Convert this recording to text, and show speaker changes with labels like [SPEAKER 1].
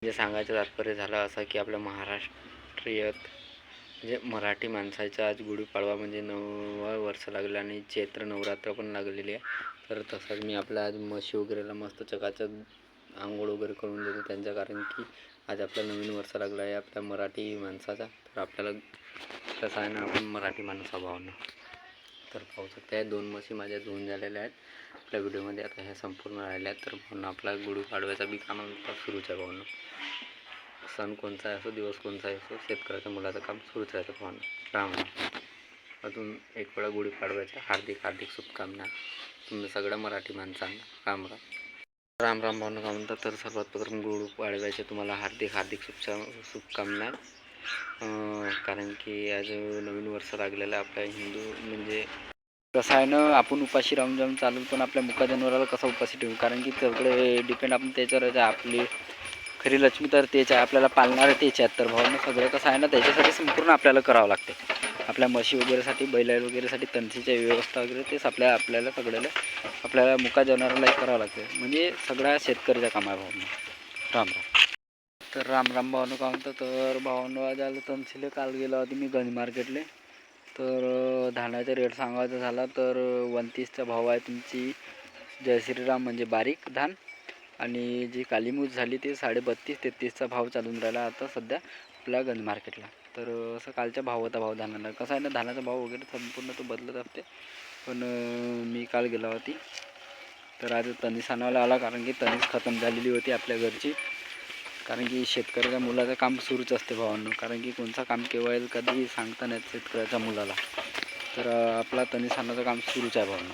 [SPEAKER 1] म्हणजे सांगायचं तात्पर्य झालं असं की आपल्या महाराष्ट्रीयत म्हणजे मराठी माणसाचं आज गुढीपाडवा म्हणजे 9वा वर्ष लागलं आणि चैत्र नवरात्र पण लागलेली आहे। तर तसंच मी आपल्या आज म्हशी वगैरेला मस्त चकाचक आंघोळ वगैरे करून देतो त्यांच्या, कारण की आज आपला नवीन वर्ष लागला आहे आपल्या मराठी माणसाचा। तर आपल्याला कसं आहे ना, आपण मराठी माणूस भावना तर पाहू शकता आहे 2 म्हशी माझ्या धुवून झालेल्या आहेत आपल्या व्हिडिओमध्ये। आता ह्या संपूर्ण राहिल्या आहेत। तर पुन्हा आपला गुढीपाडव्याचा बी काम सुरूच आहे भावना। सण कोणता असो, दिवस कोणता असो, शेतकऱ्याच्या मुलाचं काम सुरूच राहतं भावना। राम राम। अजून एक वेळा गुढीपाडव्याच्या हार्दिक हार्दिक शुभकामना तुम्ही सगळ्या मराठी माणसांना। राम राम। राम राम भावना का म्हणतात। तर सर्वात प्रथम गुढीपाडव्याच्या तुम्हाला हार्दिक हार्दिक शुभकामना। कारण की आज नवीन वर्ष लागलेलं आहे आपल्या हिंदू म्हणजे कसं आहे ना, आपण उपाशी राहून जाऊन चालू, पण आपल्या मुका जनावराला कसं उपाशी ठेवू, कारण की सगळे डिपेंड आपण त्याच्यावरच आहे। आपली खरी लक्ष्मी तर तेच आहे, आपल्याला पालणारे तेच आहेत। तर भावना सगळं कसं आहे ना, त्याच्यासाठी संपूर्ण आपल्याला करावं लागते। आपल्या म्हशी वगैरेसाठी, बैल वगैरेसाठी तणसीची व्यवस्था वगैरे तेच आपल्याला सगळ्याला आपल्याला मुका जनावराला करावं लागते। म्हणजे सगळ्या शेतकऱ्याच्या कामा आहे भावना। राम राम। तर राम राम भावना का म्हणतं। तर भावना झालं तणसीला काल गेला होती मी गंज मार्केटले। तर धानाचा रेट सांगायचा झाला तर 29चा भाव आहे तुमची जय श्रीराम म्हणजे बारीक धान, आणि जी कालीमूज झाली ती 32-33चा भाव चालून राहिला आता सध्या आपल्या गंज मार्केटला। तर असं कालचा भाव होता भाव धानाला। कसं आहे ना, धानाचा भाव वगैरे संपूर्ण तो बदलत असते, पण मी काल गेला होती तर आज तणीस आणायला आला, कारण की तणीस खतम झालेली होती आपल्या घरची। कारण की शेतकऱ्याच्या मुलाचं काम सुरूच असते भावांनो, कारण की कोणतं काम केव्हा येईल कधी सांगता नाही शेतकऱ्याच्या मुलाला। तर आपला तणीस आणायचं काम सुरूच आहे भावांनो।